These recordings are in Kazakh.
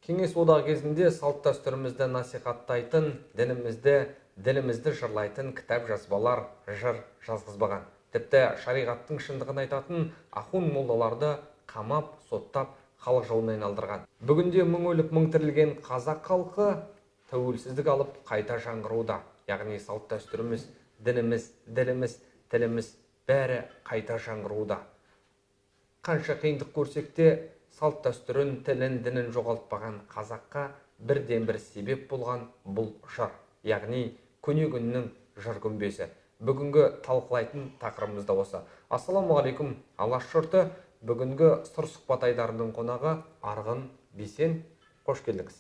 Кеңес одағы кезінде салт дәстүрімізді насихаттайтын, ділімізді жырлайтын кітап жазбалар жыр жазғызбаған. Тіпті шариғаттың шындығын айтатын ахун молдаларды қамап, соттап, халық жауына айналдырған. Бүгінде мың өліп мың тірілген қазақ халқы тәуелсіздік алып қайта жаңғыруда. Яғни салт дәстүріміз, дініміз, діліміз, тіліміз бәрі қайта жаңғыруда. Қанша қиындық көрсек те, салт дәстүрін, тілін, дінін жоғалтпаған қазаққа бірден бір себеп болған бұл жыр, яғни көне күннің жыр күмбезі. Бүгінгі талқылайтын тақырыбымыз да осы. Ассаламағалейкум, Алаш жұрты. Бүгінгі сыр сұхбат айдарының қонағы Арғын Бейсен. Қош келдіңіз.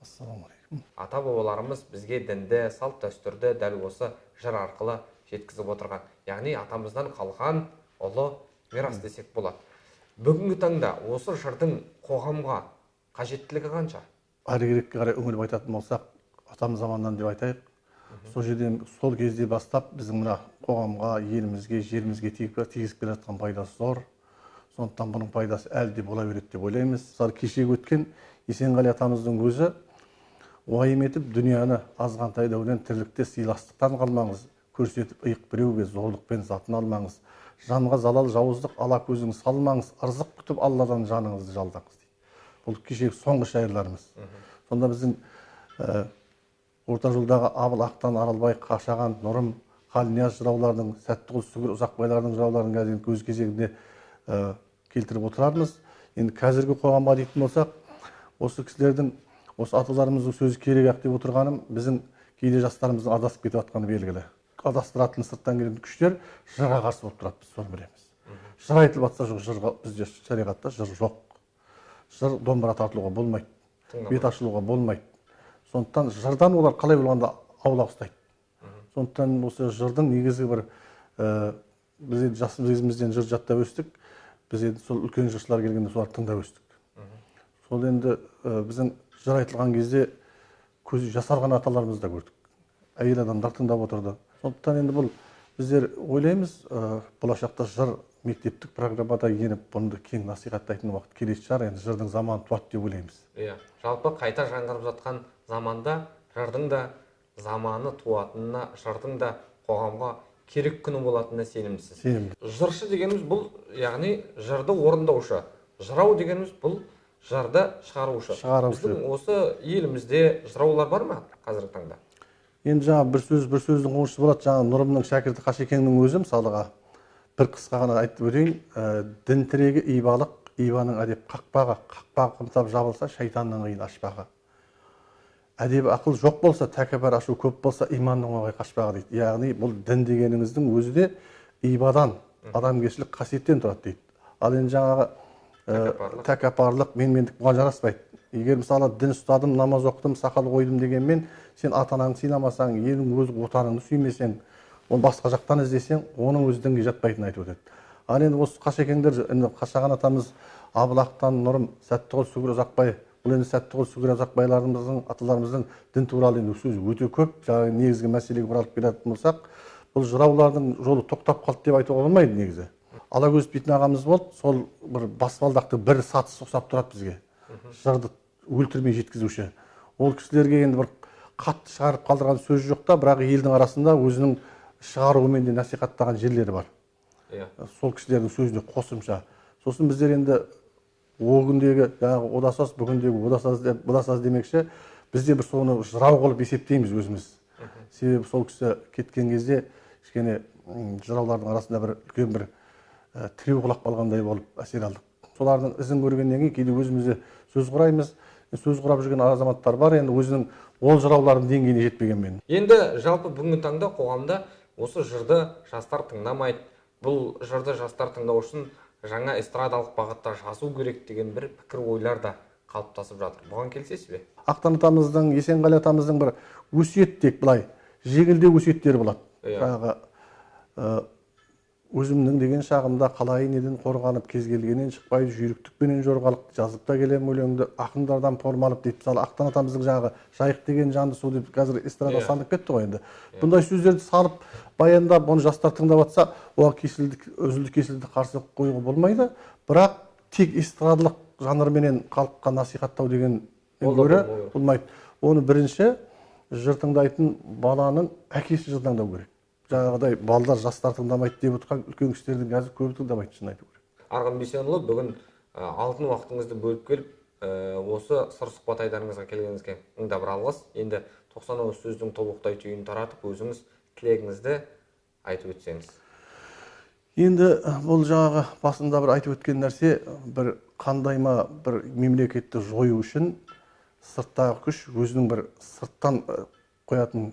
Ассаламағалейкум. Ата бабаларымыз бізге дінді, салт дәстүрді дәл осы жыр арқылы жеткізіп отырған. Яғни атамыздан қалған ұлы мирас десек болады. Бүгінгі таңда осы жырдың қоғамға қажеттілігі қанша? Әрі керекке қарай үңіліп айтатын болсақ, атамыз заманынан деп айтайық. Сол кезде бастап біздің мына қоғамға, елімізге, жерімізге тигізіп келе жатқан пайдасы зор. Сондықтан бұның пайдасы әлі де бола береді деп ойлаймыз. Мысалы, кешегі өткен Есенғали атамыздың өзі уайым етіп, дүнияны азғантай дәурен тірлікте сыйластықтан қалмаңыз, көрсетіп иық біреуге зорлықпен затын алмаңыз. Жанға залал жауыздық ала көзіңіз салмаңыз, ырзық күтіп Алладан жаныңызды жалдаңыз дейді. Бұл кешегі соңғы шайырларымыз. Сонда біздің орта жолдағы Абыл Ақтан, Аралбай, Қашаған, Нұрым, Қалнияз жыраулардың, Сәттіғұл Сүгір, Ұзақбайлардың жырауларын қазір өз кезегінде келтіріп отырармыз. Енді қазіргі қоғамға дейтін болсақ, осы кісілердің, осы аталарымыздың сөзі керек ақ деп отырғаным, біздің кейде жастарымыздың адасып кетіп жатқаны белгілі. Адастыратын сырттан келген күштер жырға қарсы болып тұрады, біз соны білеміз. Жыр айтылып жатса жоқ, жырға бізде шариғатта жыр жоқ. Жыр домбыра тартылуға болмайды, бет ашылуға болмайды. Сондықтан жырдан олар қалай болғанда аулақ ұстайды. Сондықтан осы жырдың негізгі бір біз енді жас кезімізден жыр жаттап өстік, біз енді сол үлкен жыршылар келгенде соларды тыңдап өстік. Сол енді біздің жыр айтылған кезде көзі жасарған аталарымызды да көрдік. Әйел адамдар тыңдап отырды. Сондықтан енді бұл біздер ойлаймыз, болашақта жыр мектептік программада еніп, бұны кең насихаттайтын уақыт келесі шығар, енді жырдың заманы туады деп ойлаймыз. Иә, жалпы қайта жаңғырып жатқан заманда жырдың да заманы туатынына, жырдың да қоғамға керек күні болатынына сенімсіз. Сенімді. Жыршы дегеніміз бұл, яғни жырды орындаушы. Жырау дегеніміз бұл жырды шығарушы. Біздің осы елімізде жыраулар бар ма қазіргі таңда? Енді жаңа бір сөздің қоңшысы болады, жаңа Нұрымның шәкірті Қашекеңнің өзі мысалыға бір қысқа ғана айтып өтейін. Дін тірегі ибалық, ибаның әдеп қақпағы, қақпағы қымтап жабылса, шайтанның қиын ашпағы. Әдебі ақыл жоқ болса, тәкаппар ашу көп болса, иманның оңай қашпағы дейді. Яғни бұл дін дегеніңіздің өзі де ибадан, адамгершілік қасиеттен тұрады дейді. Ал енді жаңағы тәкаппарлық, менмендік бұған жараспайды. Егер мысалы дін ұстадым, намаз оқыдым, сақал қойдым дегенмен, сен ата-анаңды сыйламасаң, елің өз отаныңды сүймесең, оны басқа жақтан іздесең, оның өзі дінге жатпайтынын айтып өтеді. Ал енді осы Қашекеңдер, Қашаған атамыз, Абыл Ақтан, Нұрым, Сәттіғұл Сүгір, Ұзақбай, бұл енді Сәттіғұл Сүгір, Ұзақбайларымыздың, аталарымыздың дін туралы енді сөзі өте көп. Жаңағы негізгі мәселеге оралып келетін болсақ, бұл жыраулардың жолы тоқтап қалды деп айтуға болмайды негізі. Алагөз дейтін ағамыз болды, сол бір баспалдақты бір сатысы ұқсап тұрады бізге. Жырды өлтірмей жеткізуші. Ол кісілерге енді бір қатты шығарып қалдырған сөз жоқ та, бірақ елдің арасында өзінің шығаруымен де насихаттаған жерлері бар. Сол кісілердің сөзіне қосымша. Сосын біздер енді о күндегі одасаз, бүгіндегі одасаз демекші, бізде бір соны жырау қылып есептейміз өзіміз. Себебі сол кісі кеткен кезде кішкене жыраулардың арасында бір үлкен бір тіреу құлап қалғандай болып әсер алдық. Солардың ізін көргеннен кейін кейде өзімізде сөз құраймыз. Сөз құрап жүрген азаматтар бар, енді өзінің ол жыраулардың деңгейіне жетпегенмен. Енді жалпы бүгінгі таңда қоғамда осы жырды жастар тыңдамайды. Бұл жырды жастар тыңдау үшін жаңа эстрадалық бағытта жазу керек деген бір пікір ойлар да қалыптасып жатыр. Бұған келісесіз бе? Ақтан атамыздың, Есенғали атамыздың бір өсиет тек былай, жегілдеу өсиеттері болады. Өзімнің деген шағымда қалай неден қорғанып, кез келгеннен шықпайды, жүйріктікпенен жорғалық жазып та келем өлеңді, ақындардан формалып дейді. Мысалы, Ақтан атамыздың жағы жайық деген жанды су деп қазір эстрада салынып кетті ғой енді. Бұндай сөздерді салып, баяндап, оны жастар тыңдап жатса, оған үзілді кесілді қарсы қоюға болмайды. Бірақ тек эстрадалық жанрменен халыққа насихаттау деген Ол да гөрі болмау керек. болмайды. Оны бірінші жыр тыңдайтын баланың әкесі жыр тыңдау керек. Жаңағыдай балдар жастар тыңдамайды деп отырған үлкен кісілердің қазір көбі тыңдамайды, шын айту керек. Арғын Бейсенұлы, бүгін алтын уақытыңызды бөліп келіп, осы сыр сұхбат айдарыңызға келгеніңізге мыңда бір алғыс. Енді 90 ауыз сөздің тобықтай түйінін таратып, өзіңіз тілегіңізді айтып өтсеңіз. Енді бұл жаңағы басында бір айтып өткен нәрсе, бір қандай ма бір мемлекетті жою үшін сырттағы күш өзінің бір сырттан қоятын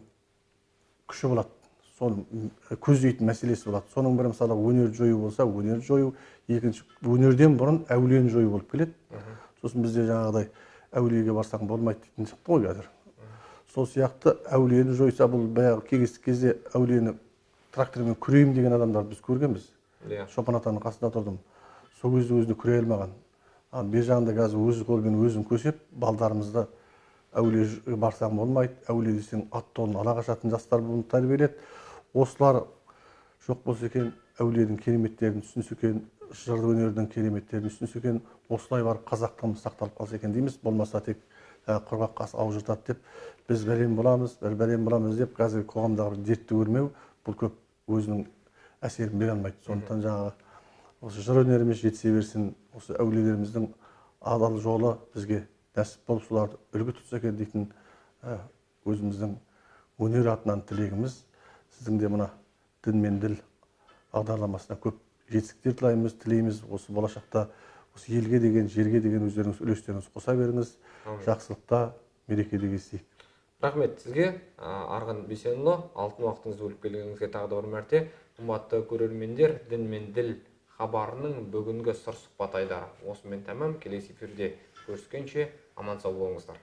күші болады. Соны көздейтін мәселесі болады. Соның бірі мысалы өнер жою болса, өнер жою, екінші өнерден бұрын әулиені жою болып келеді. Сосын бізде жаңағыдай әулиеге барсаң болмайды дейтін шықты ғой қазір. Сол сияқты әулиені жойса, бұл баяғы кеңестік кезде әулиені трактормен күрейім деген адамдарды біз көргенбіз. Шопан атаның қасында тұрдым. Сол кезде өзіне күрей алмаған. Бер жағында қазір өз қолымен өзін көсеп, балдарымызды әулие барсаң болмайды, әулие десең ат толын ала қашатын жастар бұны тәрбиеледі. Осылар жоқ болса екен, әулиенің кереметтерін түсінсе екен, жыр өнерінің кереметтерін түсінсе екен, осылай барып қазақтығымыз сақталып қалса екен дейміз. Болмаса тек құрғақ қас ау жыртады деп, біз бәлем боламыз деп, қазір қоғамдағы бір дертті көрмеу, бұл көп өзінің әсерін бере алмайды. Сондықтан жаңағы осы жыр өнеріміз жетісе берсін, осы әулиелеріміздің адал жолы бізге нәсіп болып соларды үлгі тұтса екен дейтін өзіміздің өнер атынан тілегіміз. Сіздің де мына дін мен діл бағдарламасына көп жетістіктер тілейміз. Осы болашақта осы елге деген, жерге деген өздеріңіз үлестеріңіз қоса беріңіз. Жақсылықта, мерекеде кездесейік. Рахмет сізге, Арғын Бейсенұлы, алтын уақытыңызды бөліп келгеніңізге тағы да бір мәрте. Қымбатты көрермендер, дін мен діл хабарының бүгінгі сыр сұхбат айдары осымен тәмам. Келесі эфирде көріскенше аман сау болыңыздар.